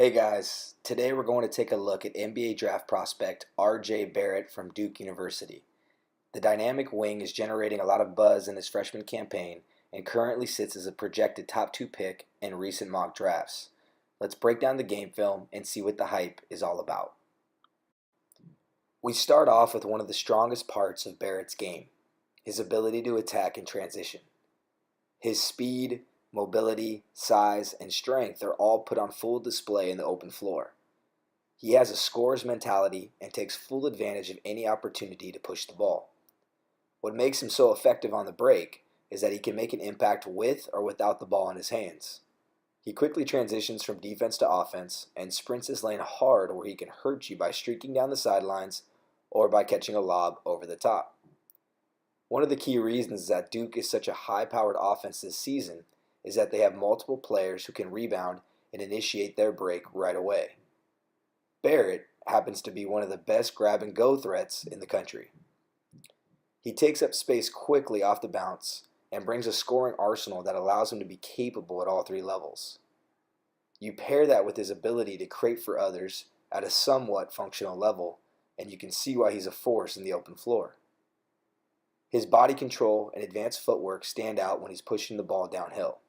Hey guys, today we're going to take a look at NBA draft prospect RJ Barrett from Duke University. The dynamic wing is generating a lot of buzz in his freshman campaign and currently sits as a projected top 2 pick in recent mock drafts. Let's break down the game film and see what the hype is all about. We start off with one of the strongest parts of Barrett's game, his ability to attack in transition. His speed, mobility, size, and strength are all put on full display in the open floor. He has a scorer's mentality and takes full advantage of any opportunity to push the ball. What makes him so effective on the break is that he can make an impact with or without the ball in his hands. He quickly transitions from defense to offense and sprints his lane hard where he can hurt you by streaking down the sidelines or by catching a lob over the top. One of the key reasons that Duke is such a high-powered offense this season is that they have multiple players who can rebound and initiate their break right away. Barrett happens to be one of the best grab-and-go threats in the country. He takes up space quickly off the bounce and brings a scoring arsenal that allows him to be capable at all 3 levels. You pair that with his ability to create for others at a somewhat functional level, and you can see why he's a force in the open floor. His body control and advanced footwork stand out when he's pushing the ball downhill.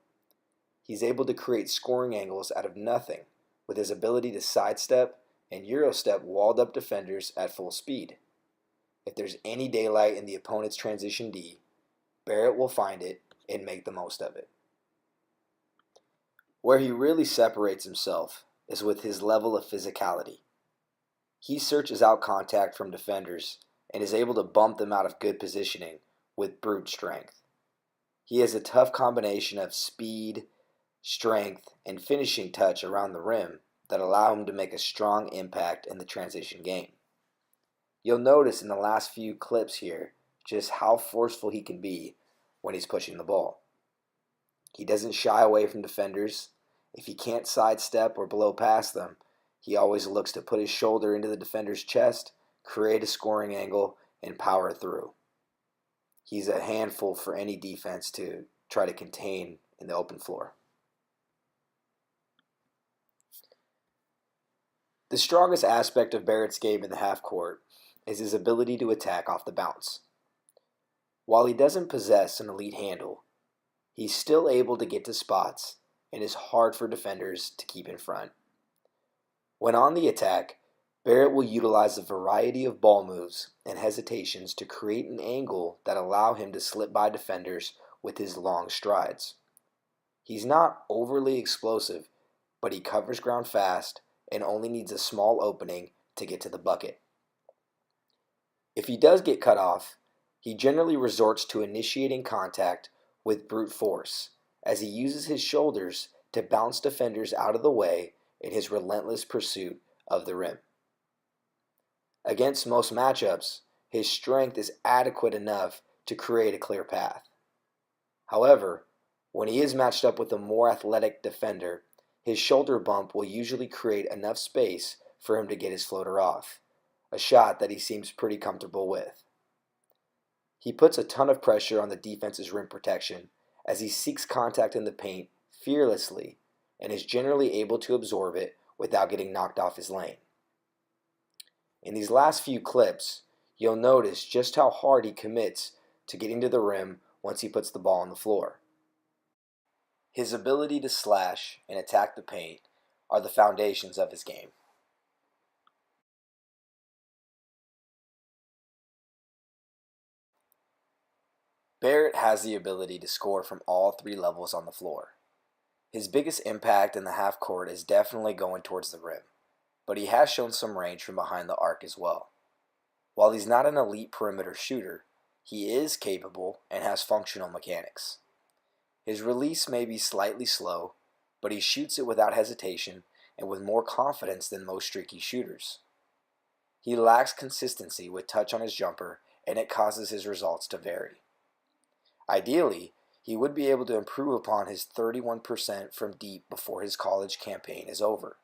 He's able to create scoring angles out of nothing with his ability to sidestep and Eurostep walled up defenders at full speed. If there's any daylight in the opponent's transition D, Barrett will find it and make the most of it. Where he really separates himself is with his level of physicality. He searches out contact from defenders and is able to bump them out of good positioning with brute strength. He has a tough combination of speed, strength, and finishing touch around the rim that allow him to make a strong impact in the transition game. You'll notice in the last few clips here just how forceful he can be when he's pushing the ball. He doesn't shy away from defenders. If he can't sidestep or blow past them, he always looks to put his shoulder into the defender's chest, create a scoring angle, and power through. He's a handful for any defense to try to contain in the open floor. The strongest aspect of Barrett's game in the half court is his ability to attack off the bounce. While he doesn't possess an elite handle, he's still able to get to spots and is hard for defenders to keep in front. When on the attack, Barrett will utilize a variety of ball moves and hesitations to create an angle that allow him to slip by defenders with his long strides. He's not overly explosive, but he covers ground fast and only needs a small opening to get to the bucket. If he does get cut off, he generally resorts to initiating contact with brute force, as he uses his shoulders to bounce defenders out of the way in his relentless pursuit of the rim. Against most matchups, his strength is adequate enough to create a clear path. However, when he is matched up with a more athletic defender, his shoulder bump will usually create enough space for him to get his floater off, a shot that he seems pretty comfortable with. He puts a ton of pressure on the defense's rim protection as he seeks contact in the paint fearlessly and is generally able to absorb it without getting knocked off his lane. In these last few clips, you'll notice just how hard he commits to getting to the rim once he puts the ball on the floor. His ability to slash and attack the paint are the foundations of his game. Barrett has the ability to score from all 3 levels on the floor. His biggest impact in the half court is definitely going towards the rim, but he has shown some range from behind the arc as well. While he's not an elite perimeter shooter, he is capable and has functional mechanics. His release may be slightly slow, but he shoots it without hesitation and with more confidence than most streaky shooters. He lacks consistency with touch on his jumper, and it causes his results to vary. Ideally, he would be able to improve upon his 31% from deep before his college campaign is over,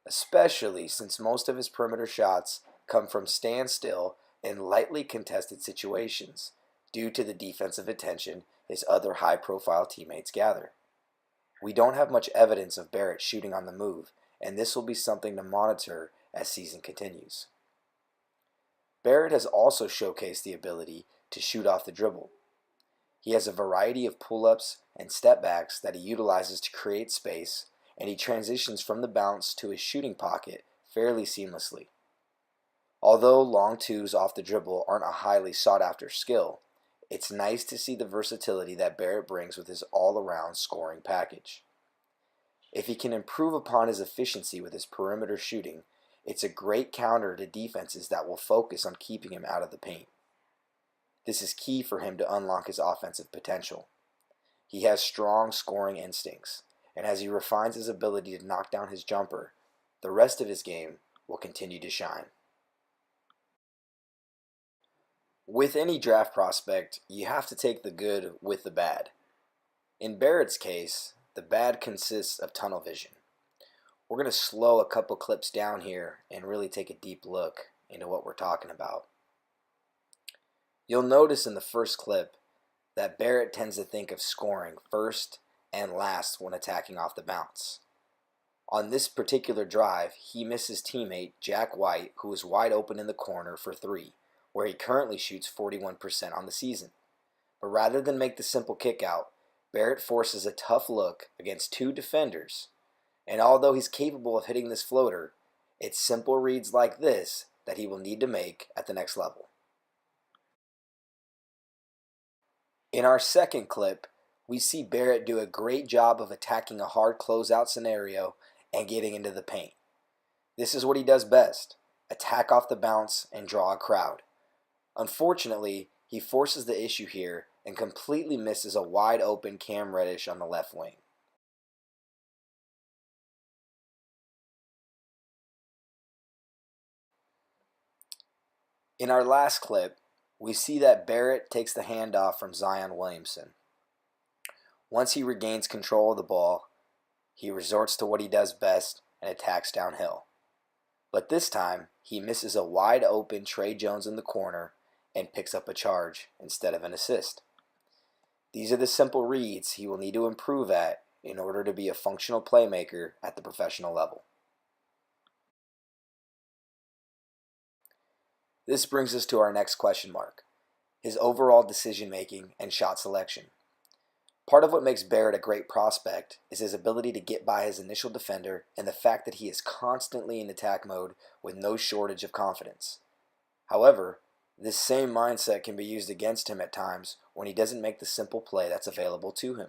especially since most of his perimeter shots come from standstill and lightly contested situations due to the defensive attention his other high-profile teammates gather. We don't have much evidence of Barrett shooting on the move, and this will be something to monitor as season continues. Barrett has also showcased the ability to shoot off the dribble. He has a variety of pull-ups and step-backs that he utilizes to create space, and he transitions from the bounce to his shooting pocket fairly seamlessly. Although long twos off the dribble aren't a highly sought-after skill, it's nice to see the versatility that Barrett brings with his all-around scoring package. If he can improve upon his efficiency with his perimeter shooting, it's a great counter to defenses that will focus on keeping him out of the paint. This is key for him to unlock his offensive potential. He has strong scoring instincts, and as he refines his ability to knock down his jumper, the rest of his game will continue to shine. With any draft prospect, you have to take the good with the bad. In Barrett's case, the bad consists of tunnel vision. We're going to slow a couple clips down here and really take a deep look into what we're talking about. You'll notice in the first clip that Barrett tends to think of scoring first and last when attacking off the bounce. On this particular drive, he misses teammate Jack White, who is wide open in the corner for three, where he currently shoots 41% on the season. But rather than make the simple kick out, Barrett forces a tough look against two defenders, and although he's capable of hitting this floater, it's simple reads like this that he will need to make at the next level. In our second clip, we see Barrett do a great job of attacking a hard closeout scenario and getting into the paint. This is what he does best: attack off the bounce and draw a crowd. Unfortunately, he forces the issue here and completely misses a wide open Cam Reddish on the left wing. In our last clip, we see that Barrett takes the handoff from Zion Williamson. Once he regains control of the ball, he resorts to what he does best and attacks downhill. But this time, he misses a wide open Trey Jones in the corner and picks up a charge instead of an assist. These are the simple reads he will need to improve at in order to be a functional playmaker at the professional level. This brings us to our next question mark: his overall decision making and shot selection. Part of what makes Barrett a great prospect is his ability to get by his initial defender and the fact that he is constantly in attack mode with no shortage of confidence. However, this same mindset can be used against him at times when he doesn't make the simple play that's available to him.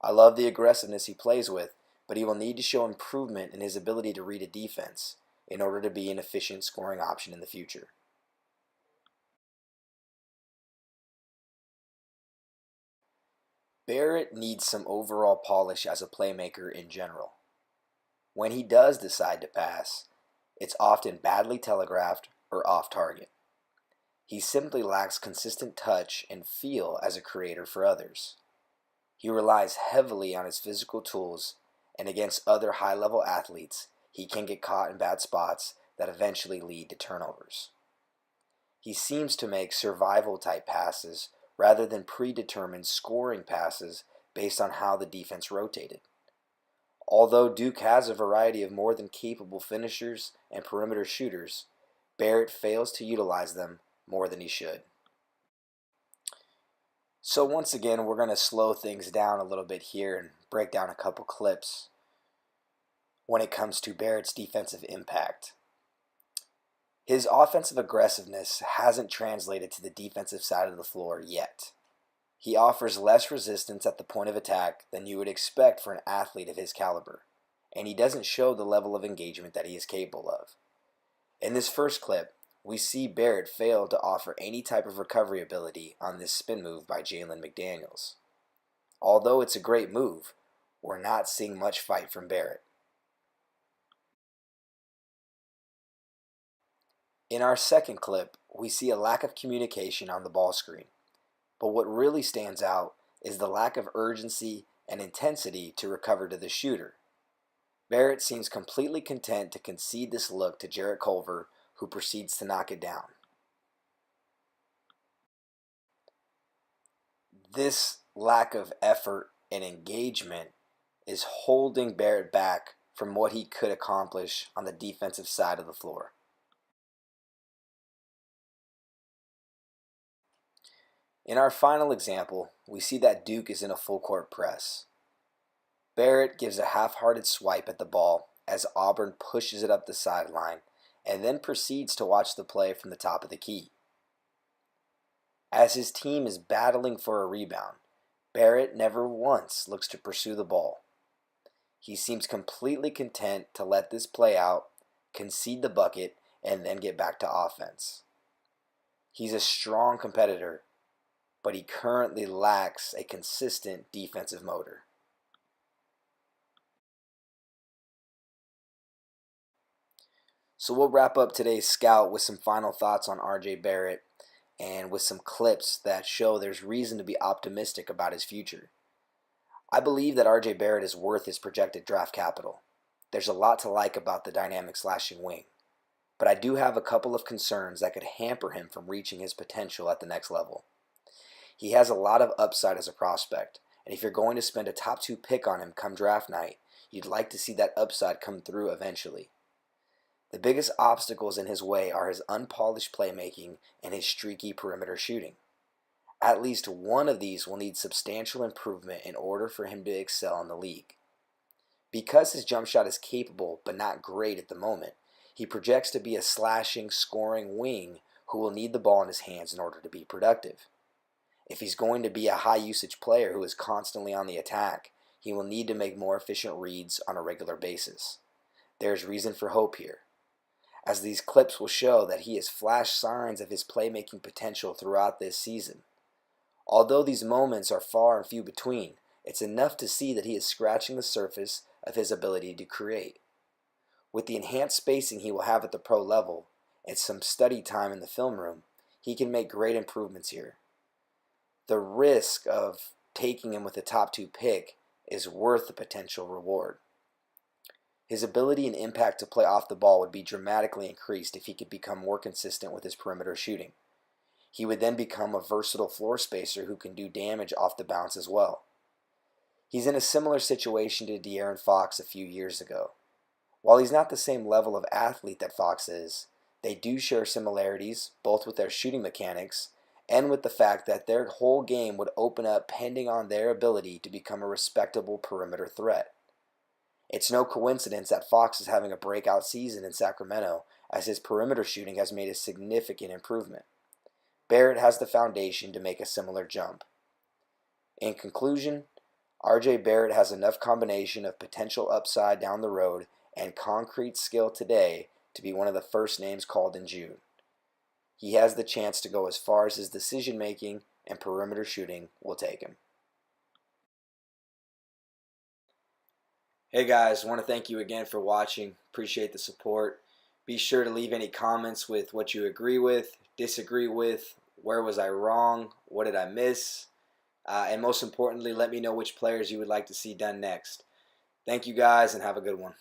I love the aggressiveness he plays with, but he will need to show improvement in his ability to read a defense in order to be an efficient scoring option in the future. Barrett needs some overall polish as a playmaker in general. When he does decide to pass, it's often badly telegraphed or off target. He simply lacks consistent touch and feel as a creator for others. He relies heavily on his physical tools, and against other high-level athletes, he can get caught in bad spots that eventually lead to turnovers. He seems to make survival-type passes rather than predetermined scoring passes based on how the defense rotated. Although Duke has a variety of more than capable finishers and perimeter shooters, Barrett fails to utilize them more than he should. So once again, we're going to slow things down a little bit here and break down a couple clips when it comes to Barrett's defensive impact. His offensive aggressiveness hasn't translated to the defensive side of the floor yet. He offers less resistance at the point of attack than you would expect for an athlete of his caliber, and he doesn't show the level of engagement that he is capable of. In this first clip, we see Barrett fail to offer any type of recovery ability on this spin move by Jalen McDaniels. Although it's a great move, we're not seeing much fight from Barrett. In our second clip, we see a lack of communication on the ball screen. But what really stands out is the lack of urgency and intensity to recover to the shooter. Barrett seems completely content to concede this look to Jarrett Culver, who proceeds to knock it down. This lack of effort and engagement is holding Barrett back from what he could accomplish on the defensive side of the floor. In our final example, we see that Duke is in a full court press. Barrett gives a half-hearted swipe at the ball as Auburn pushes it up the sideline and then proceeds to watch the play from the top of the key. As his team is battling for a rebound, Barrett never once looks to pursue the ball. He seems completely content to let this play out, concede the bucket, and then get back to offense. He's a strong competitor, but he currently lacks a consistent defensive motor. So we'll wrap up today's scout with some final thoughts on RJ Barrett and with some clips that show there's reason to be optimistic about his future. I believe that RJ Barrett is worth his projected draft capital. There's a lot to like about the dynamic slashing wing, but I do have a couple of concerns that could hamper him from reaching his potential at the next level. He has a lot of upside as a prospect, and if you're going to spend a top 2 pick on him come draft night, you'd like to see that upside come through eventually. The biggest obstacles in his way are his unpolished playmaking and his streaky perimeter shooting. At least one of these will need substantial improvement in order for him to excel in the league. Because his jump shot is capable but not great at the moment, he projects to be a slashing, scoring wing who will need the ball in his hands in order to be productive. If he's going to be a high-usage player who is constantly on the attack, he will need to make more efficient reads on a regular basis. There's reason for hope here, as these clips will show that he has flashed signs of his playmaking potential throughout this season. Although these moments are far and few between, it's enough to see that he is scratching the surface of his ability to create. With the enhanced spacing he will have at the pro level and some study time in the film room, he can make great improvements here. The risk of taking him with a top 2 pick is worth the potential reward. His ability and impact to play off the ball would be dramatically increased if he could become more consistent with his perimeter shooting. He would then become a versatile floor spacer who can do damage off the bounce as well. He's in a similar situation to De'Aaron Fox a few years ago. While he's not the same level of athlete that Fox is, they do share similarities, both with their shooting mechanics and with the fact that their whole game would open up pending on their ability to become a respectable perimeter threat. It's no coincidence that Fox is having a breakout season in Sacramento, as his perimeter shooting has made a significant improvement. Barrett has the foundation to make a similar jump. In conclusion, RJ Barrett has enough combination of potential upside down the road and concrete skill today to be one of the first names called in June. He has the chance to go as far as his decision making and perimeter shooting will take him. Hey guys, I want to thank you again for watching. Appreciate the support. Be sure to leave any comments with what you agree with, disagree with, where was I wrong, what did I miss, and most importantly, let me know which players you would like to see done next. Thank you guys and have a good one.